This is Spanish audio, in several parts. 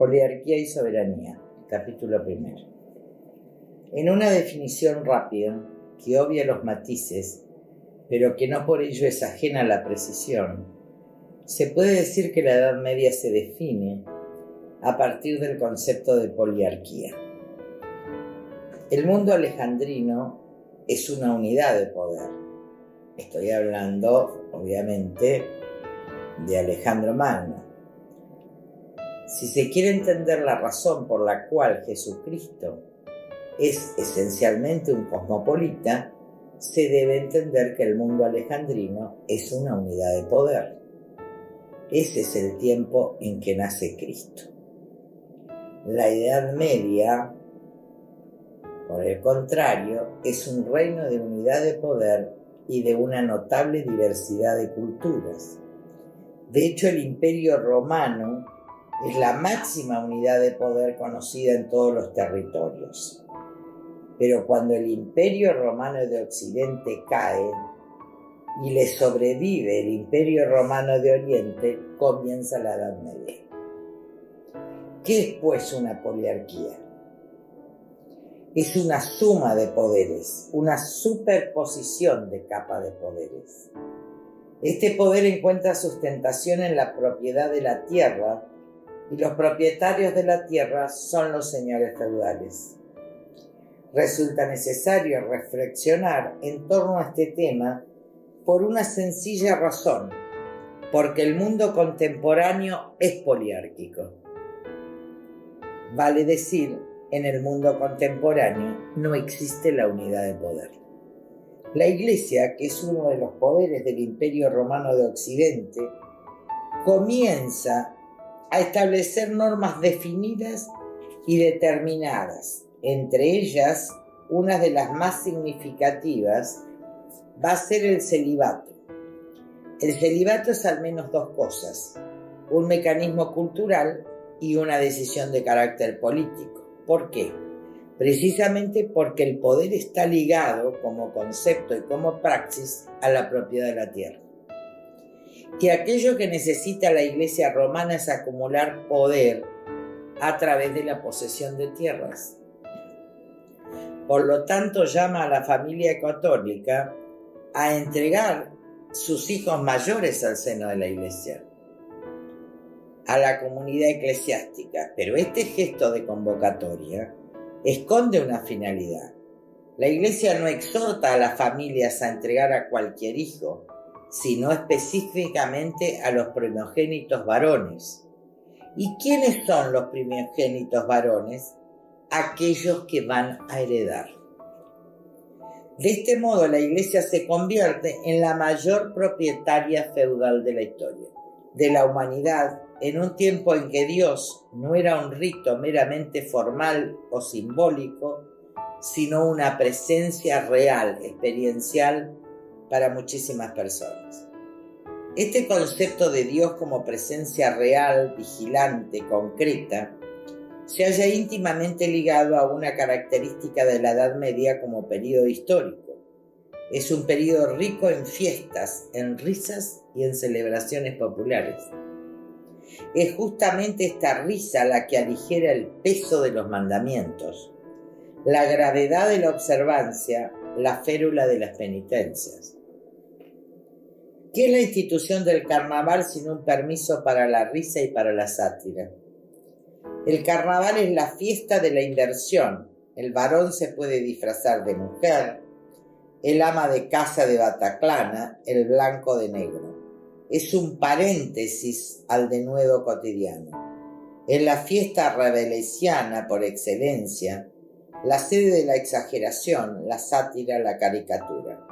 Poliarquía y soberanía, capítulo 1. En una definición rápida, que obvia los matices, pero que no por ello es ajena a la precisión, se puede decir que la Edad Media se define a partir del concepto de poliarquía. El mundo alejandrino es una unidad de poder. Estoy hablando, obviamente, de Alejandro Magno. Si se quiere entender la razón por la cual Jesucristo es esencialmente un cosmopolita, se debe entender que el mundo alejandrino es una unidad de poder. Ese es el tiempo en que nace Cristo. La Edad Media, por el contrario, es un reino de unidad de poder y de una notable diversidad de culturas. De hecho, el Imperio Romano es la máxima unidad de poder conocida en todos los territorios. Pero cuando el Imperio Romano de Occidente cae y le sobrevive el Imperio Romano de Oriente, comienza la Edad Media. ¿Qué es, pues, una poliarquía? Es una suma de poderes, una superposición de capas de poderes. Este poder encuentra sustentación en la propiedad de la tierra, y los propietarios de la tierra son los señores feudales. Resulta necesario reflexionar en torno a este tema por una sencilla razón, porque el mundo contemporáneo es poliárquico. Vale decir, en el mundo contemporáneo no existe la unidad de poder. La Iglesia, que es uno de los poderes del Imperio Romano de Occidente, comienza a establecer normas definidas y determinadas. Entre ellas, una de las más significativas va a ser el celibato. El celibato es al menos dos cosas: un mecanismo cultural y una decisión de carácter político. ¿Por qué? Precisamente porque el poder está ligado como concepto y como praxis a la propiedad de la tierra. Que aquello que necesita la Iglesia romana es acumular poder a través de la posesión de tierras. Por lo tanto, llama a la familia católica a entregar sus hijos mayores al seno de la Iglesia, a la comunidad eclesiástica. Pero este gesto de convocatoria esconde una finalidad. La Iglesia no exhorta a las familias a entregar a cualquier hijo, sino específicamente a los primogénitos varones. ¿Y quiénes son los primogénitos varones? Aquellos que van a heredar. De este modo, la Iglesia se convierte en la mayor propietaria feudal de la historia, de la humanidad, en un tiempo en que Dios no era un rito meramente formal o simbólico, sino una presencia real, experiencial, para muchísimas personas. Este concepto de Dios como presencia real, vigilante, concreta, se halla íntimamente ligado a una característica de la Edad Media como período histórico. Es un período rico en fiestas, en risas y en celebraciones populares. Es justamente esta risa la que aligera el peso de los mandamientos, la gravedad de la observancia, la férula de las penitencias. ¿Qué es la institución del carnaval sino un permiso para la risa y para la sátira? El carnaval es la fiesta de la inversión. El varón se puede disfrazar de mujer, el ama de casa de Bataclana, el blanco de negro. Es un paréntesis al denuedo cotidiano. Es la fiesta rabelesiana por excelencia, la sede de la exageración, la sátira, la caricatura.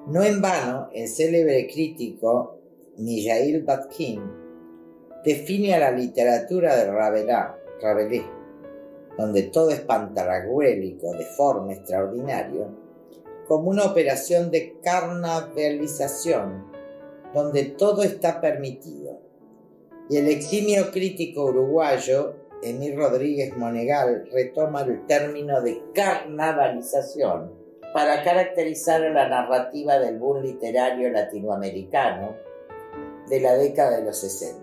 No en vano, el célebre crítico Mijaíl Batkin define a la literatura de Rabelais, donde todo es pantagruélico, deforme, extraordinario, como una operación de carnavalización, donde todo está permitido. Y el eximio crítico uruguayo Emil Rodríguez Monegal retoma el término de carnavalización para caracterizar a la narrativa del boom literario latinoamericano de la década de los 60.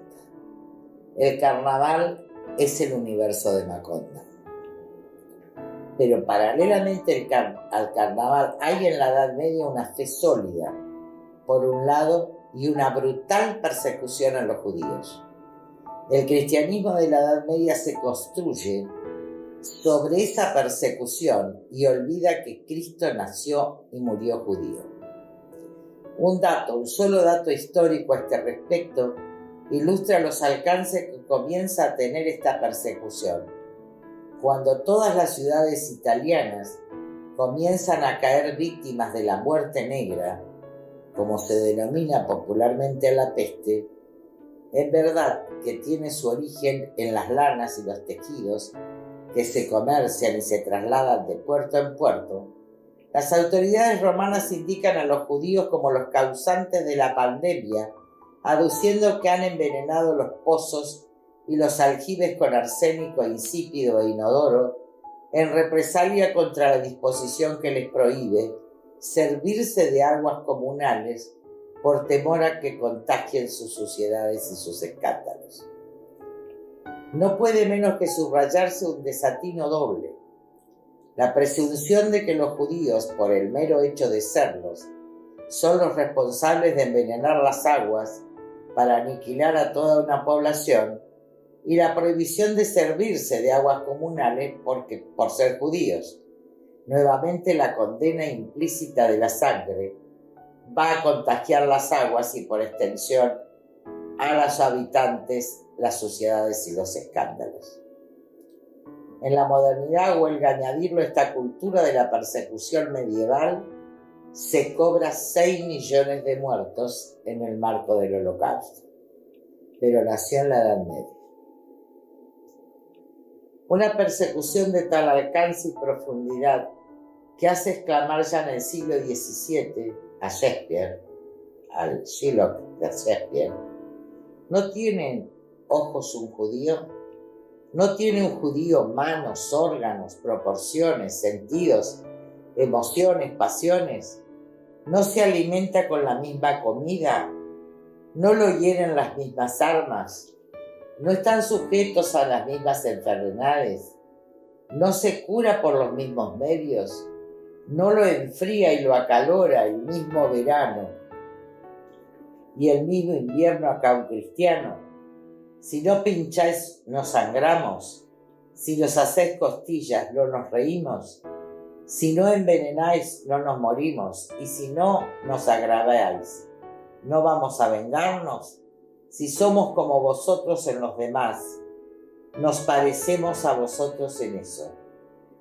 El carnaval es el universo de Macondo. Pero paralelamente al carnaval hay en la Edad Media una fe sólida, por un lado, y una brutal persecución a los judíos. El cristianismo de la Edad Media se construye sobre esa persecución y olvida que Cristo nació y murió judío. Un solo dato histórico a este respecto ilustra los alcances que comienza a tener esta persecución. Cuando todas las ciudades italianas comienzan a caer víctimas de la muerte negra, como se denomina popularmente a la peste, es verdad que tiene su origen en las lanas y los tejidos que se comercian y se trasladan de puerto en puerto. Las autoridades romanas indican a los judíos como los causantes de la pandemia, aduciendo que han envenenado los pozos y los aljibes con arsénico insípido e inodoro, en represalia contra la disposición que les prohíbe servirse de aguas comunales por temor a que contagien sus suciedades y sus escándalos. No puede menos que subrayarse un desatino doble: la presunción de que los judíos, por el mero hecho de serlos, son los responsables de envenenar las aguas para aniquilar a toda una población, y la prohibición de servirse de aguas comunales por ser judíos. Nuevamente la condena implícita de la sangre va a contagiar las aguas y por extensión a los habitantes las suciedades y los escándalos. En la modernidad, huelga añadirlo, esta cultura de la persecución medieval se cobra 6 millones de muertos en el marco del Holocausto, pero nació en la Edad Media. Una persecución de tal alcance y profundidad que hace exclamar ya en el siglo XVII a Shakespeare, al Shylock de Shakespeare: ¿no tiene ojos un judío? ¿No tiene un judío manos, órganos, proporciones, sentidos, emociones, pasiones? ¿No se alimenta con la misma comida? ¿No lo hieren las mismas armas? ¿No están sujetos a las mismas enfermedades? ¿No se cura por los mismos medios? ¿No lo enfría y lo acalora el mismo verano y el mismo invierno acá un cristiano? Si no pincháis, no sangramos. Si nos hacéis costillas, no nos reímos. Si no envenenáis, no nos morimos. Y si no nos agraváis, ¿no vamos a vengarnos? Si somos como vosotros en los demás, nos parecemos a vosotros en eso.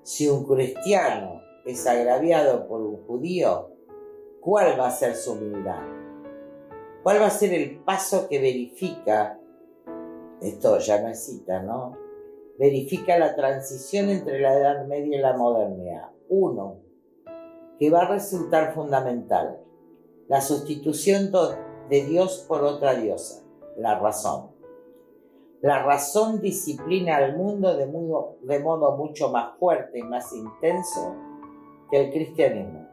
Si un cristiano es agraviado por un judío, ¿cuál va a ser su humildad? ¿Cuál va a ser el paso que verifica? Esto ya no es cita, ¿no? Verifica la transición entre la Edad Media y la modernidad. Uno, que va a resultar fundamental: la sustitución de Dios por otra diosa, la razón. La razón disciplina al mundo de modo mucho más fuerte y más intenso que el cristianismo.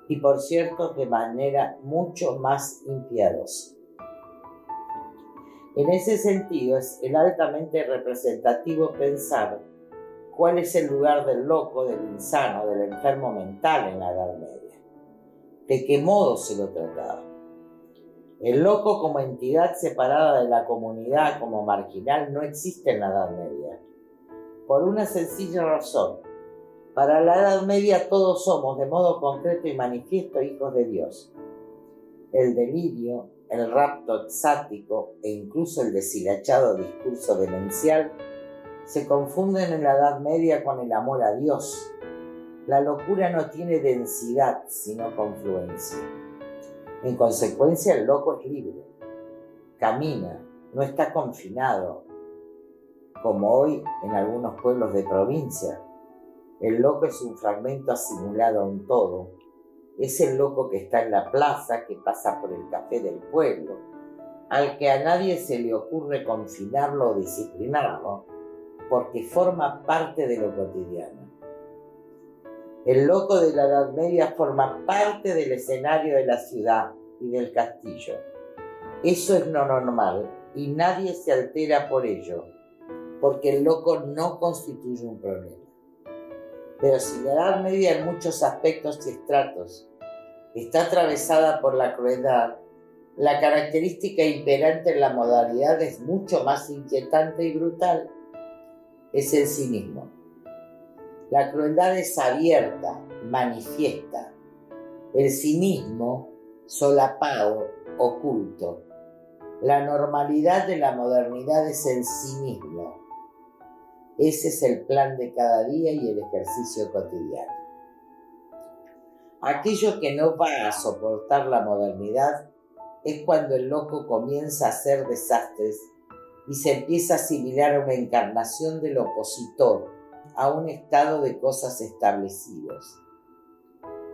Y por cierto, de manera mucho más impiadosa. En ese sentido, es el altamente representativo pensar cuál es el lugar del loco, del insano, del enfermo mental en la Edad Media. ¿De qué modo se lo trataba? El loco como entidad separada de la comunidad, como marginal, no existe en la Edad Media. Por una sencilla razón: para la Edad Media todos somos, de modo concreto y manifiesto, hijos de Dios. El delirio, el rapto exático e incluso el deshilachado discurso demencial se confunden en la Edad Media con el amor a Dios. La locura no tiene densidad, sino confluencia. En consecuencia, el loco es libre, camina, no está confinado, como hoy en algunos pueblos de provincia. El loco es un fragmento asimilado a un todo. Es el loco que está en la plaza, que pasa por el café del pueblo, al que a nadie se le ocurre confinarlo o disciplinarlo, porque forma parte de lo cotidiano. El loco de la Edad Media forma parte del escenario de la ciudad y del castillo. Eso es lo normal y nadie se altera por ello, porque el loco no constituye un problema. Pero si la Edad Media en muchos aspectos y estratos está atravesada por la crueldad, la característica imperante en la modernidad es mucho más inquietante y brutal. Es el cinismo. La crueldad es abierta, manifiesta. El cinismo, solapado, oculto. La normalidad de la modernidad es el cinismo. Ese es el plan de cada día y el ejercicio cotidiano. Aquello que no va a soportar la modernidad es cuando el loco comienza a hacer desastres y se empieza a asimilar a una encarnación del opositor, a un estado de cosas establecidos,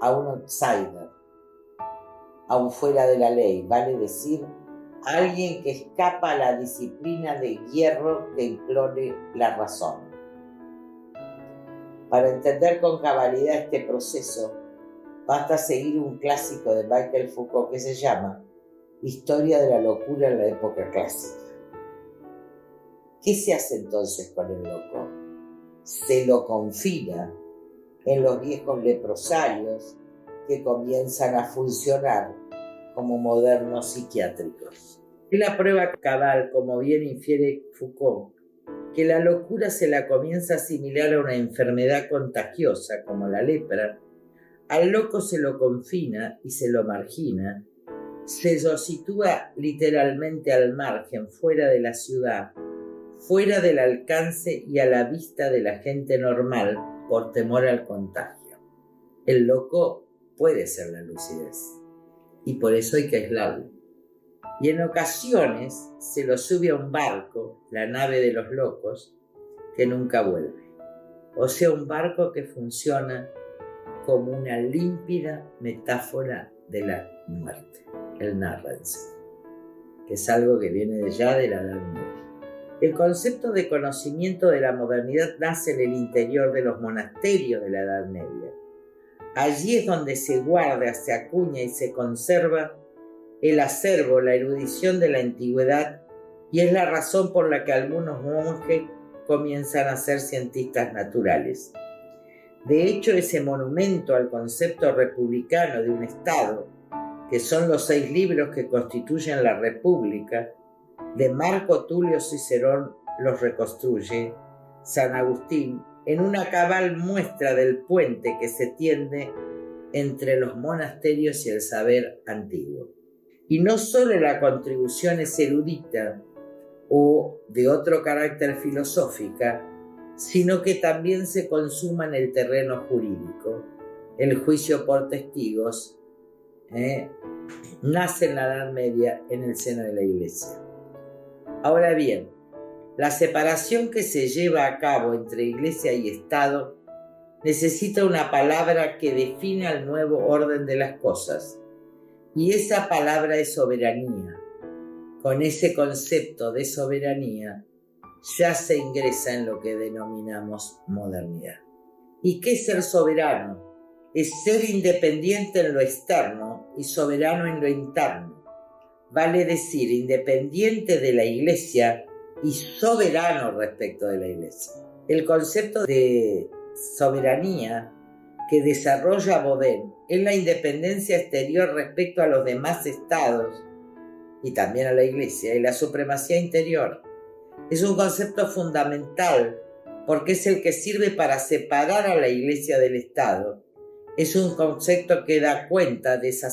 a un outsider, a un fuera de la ley, vale decir, a alguien que escapa a la disciplina de hierro que implore la razón. Para entender con cabalidad este proceso, basta seguir un clásico de Michel Foucault que se llama Historia de la locura en la época clásica. ¿Qué se hace entonces con el loco? Se lo confina en los viejos leprosarios que comienzan a funcionar como modernos psiquiátricos. Es la prueba cabal, como bien infiere Foucault, que la locura se la comienza a asimilar a una enfermedad contagiosa como la lepra. Al loco se lo confina y se lo margina, se lo sitúa literalmente al margen, fuera de la ciudad, fuera del alcance y a la vista de la gente normal por temor al contagio. El loco puede ser la lucidez y por eso hay que aislarlo. Y en ocasiones se lo sube a un barco, la nave de los locos, que nunca vuelve. O sea, un barco que funciona como una límpida metáfora de la muerte. Él narra en sí, que es algo que viene ya de la Edad Media. El concepto de conocimiento de la modernidad nace en el interior de los monasterios de la Edad Media. Allí es donde se guarda, se acuña y se conserva el acervo, la erudición de la antigüedad, y es la razón por la que algunos monjes comienzan a ser cientistas naturales. De hecho, ese monumento al concepto republicano de un Estado, que son los 6 libros que constituyen la República, de Marco Tulio Cicerón los reconstruye San Agustín en una cabal muestra del puente que se tiende entre los monasterios y el saber antiguo. Y no solo la contribución es erudita o de otro carácter filosófica, sino que también se consuma en el terreno jurídico. El juicio por testigos nace en la Edad Media en el seno de la Iglesia. Ahora bien, la separación que se lleva a cabo entre Iglesia y Estado necesita una palabra que defina el nuevo orden de las cosas, y esa palabra es soberanía. Con ese concepto de soberanía ya se ingresa en lo que denominamos modernidad. ¿Y qué es ser soberano? Es ser independiente en lo externo y soberano en lo interno. Vale decir, independiente de la Iglesia y soberano respecto de la Iglesia. El concepto de soberanía que desarrolla Baudin es la independencia exterior respecto a los demás estados y también a la Iglesia, y la supremacía interior. Es un concepto fundamental porque es el que sirve para separar a la Iglesia del Estado. Es un concepto que da cuenta de esa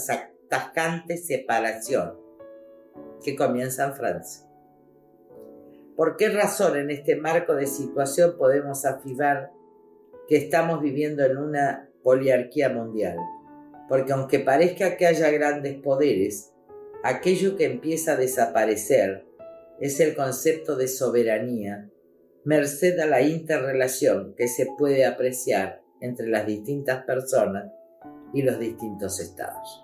tajante separación que comienza en Francia. ¿Por qué razón en este marco de situación podemos afirmar que estamos viviendo en una poliarquía mundial? Porque aunque parezca que haya grandes poderes, aquello que empieza a desaparecer es el concepto de soberanía, merced a la interrelación que se puede apreciar entre las distintas personas y los distintos estados.